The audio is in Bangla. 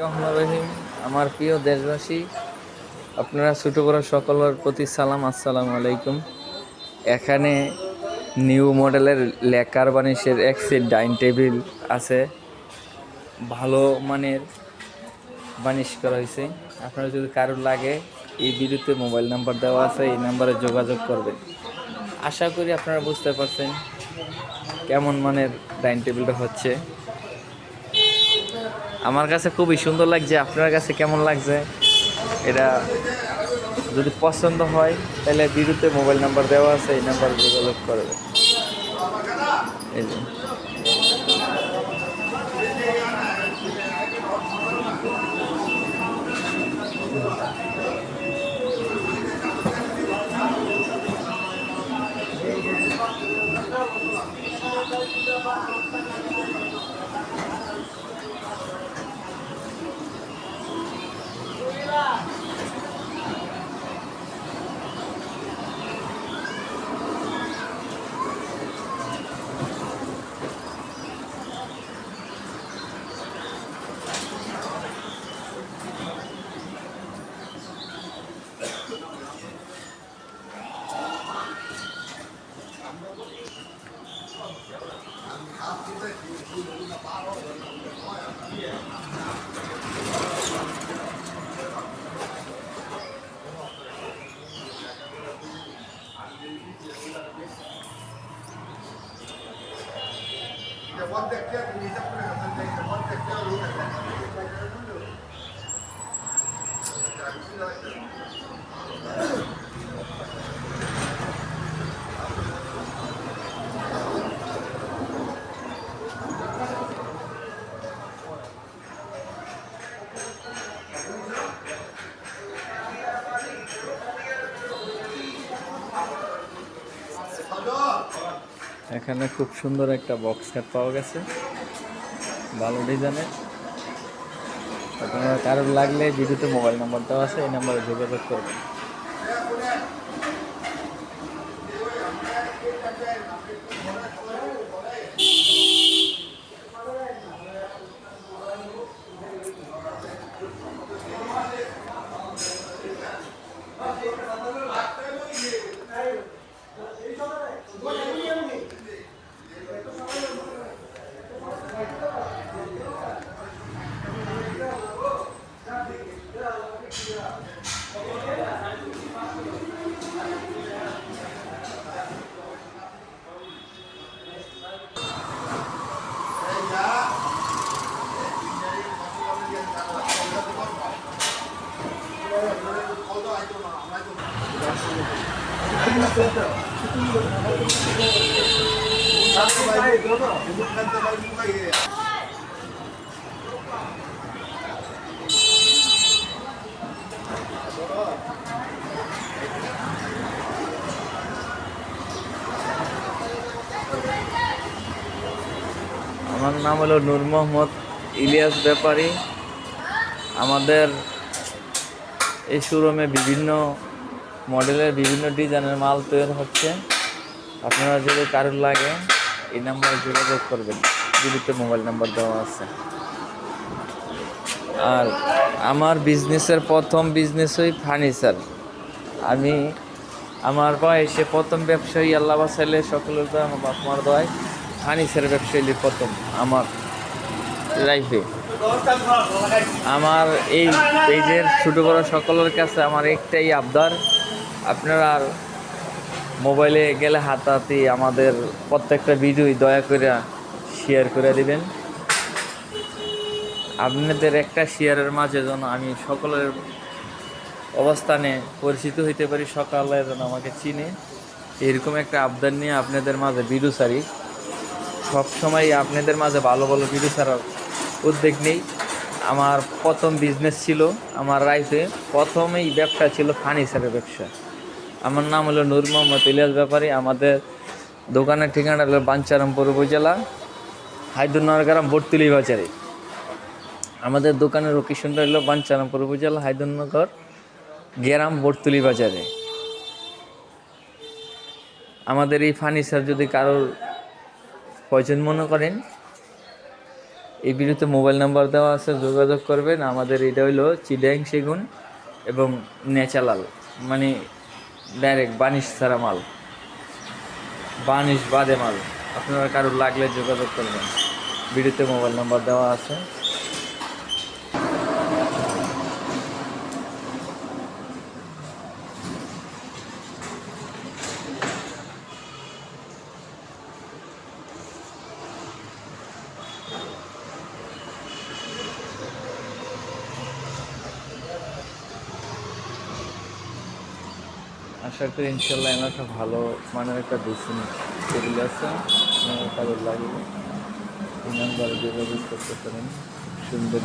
রহমান রহিম। আমার প্রিয় দেশবাসী, আপনারা ছোট বড় সকলের প্রতি সালাম, আসসালামু আলাইকুম। এখানে নিউ মডেলের লেকার বানিশের এক সেট ডাইনিং টেবিল আছে, ভালো মানের বানিশ করা হয়েছে। আপনারা যদি কারোর লাগে, এই ভিডিওতে মোবাইল নাম্বার দেওয়া আছে, এই নাম্বারে যোগাযোগ করবেন। আশা করি আপনারা বুঝতে পারছেন কেমন মানের ডাইনিং টেবিলটা হচ্ছে। আমার কাছে খুবই সুন্দর লাগছে, আপনার কাছে কেমন লাগছে এটা যদি পছন্দ হয় তাহলে ভিডিওতে মোবাইল নাম্বার দেওয়া আছে, এই নাম্বারে যোগাযোগ করবে। এই যে এখানে খুব সুন্দর একটা বক্স খাট পাওয়া গেছে, ভালো ডিজাইনের। আপনারা কারোর লাগলে ভিডিওতে মোবাইল নাম্বার দেওয়া আছে, এই নাম্বারে যোগাযোগ করবেন। আমার নাম হলো নূর মোহাম্মদ ইলিয়াস ব্যাপারী। আমাদের এই শোরুমে বিভিন্ন মডেলের বিভিন্ন ডিজাইনের মাল তৈরি হচ্ছে। আপনারা যদি কারোর লাগে এই নাম্বারে যোগাযোগ করবেন, ভিডিওতে মোবাইল নাম্বার দেওয়া আছে। আর আমার বিজনেসের প্রথম বিজনেসই ফার্নিচার। আমি আমার বয়সে প্রথম ব্যবসায়ী, আল্লাহ বাসাইলে সকলের দ্বারা আমার বাপ মার দোয়ায় ফার্নিচার ব্যবসায়ী প্রথম আমার লাইফে। আমার এই পেজের ছোটো বড়ো সকলের কাছে আমার একটাই আবদার, আপনারা মোবাইলে গেলে হাতাহাতি আমাদের প্রত্যেকটা ভিডিওই দয়া করে শেয়ার করে দিবেন। আপনাদের একটা শেয়ারের মাঝে যেন আমি সকলের অবস্থানে পরিচিত হইতে পারি, সকালে যেন আমাকে চিনে, এরকম একটা আবদার নিয়ে আপনাদের মাঝে ভিডিও ছাড়ি। সবসময় আপনাদের মাঝে ভালো ভালো ভিডিও ছাড়ার উদ্যোগ নেই। আমার প্রথম বিজনেস ছিল, আমার লাইফে প্রথমেই ব্যবসা ছিল ফার্নিচারের ব্যবসা। আমার নাম হলো নূর মোহাম্মদ ইলিয়াস ব্যাপারী। আমাদের দোকানের ঠিকানা হলো বাঞ্ছারামপুর উপজেলা, হায়দুরনগর গ্রাম, বটতলি বাজারে। আমাদের দোকানের লোকেশনটা হলো বাঞ্ছারামপুর উপজেলা, হায়দুরনগর গ্রাম, বটতলি বাজারে। আমাদের এই ফার্নিচার যদি কারোর প্রয়োজন মনে করেন, এই ভিডিওতে মোবাইল নাম্বার দেওয়া আছে, যোগাযোগ করবেন। আমাদের এটা হইলো চিটাং সেগুন এবং ন্যাচারাল, মানে ডাইরেক্ট বানিশ ছাড়া মাল, বানিশ বাদে মাল। আপনারা কারোর লাগলে যোগাযোগ করবেন, ভিডিওতে মোবাইল নাম্বার দেওয়া আছে। আশা করি ইনশাল্লাহ এমন একটা ভালো মানের একটা ড্রেসিং টেবিল আছে, কারোর লাগবে এই নাম্বারে যোগাযোগ করতে পারেন। সুন্দর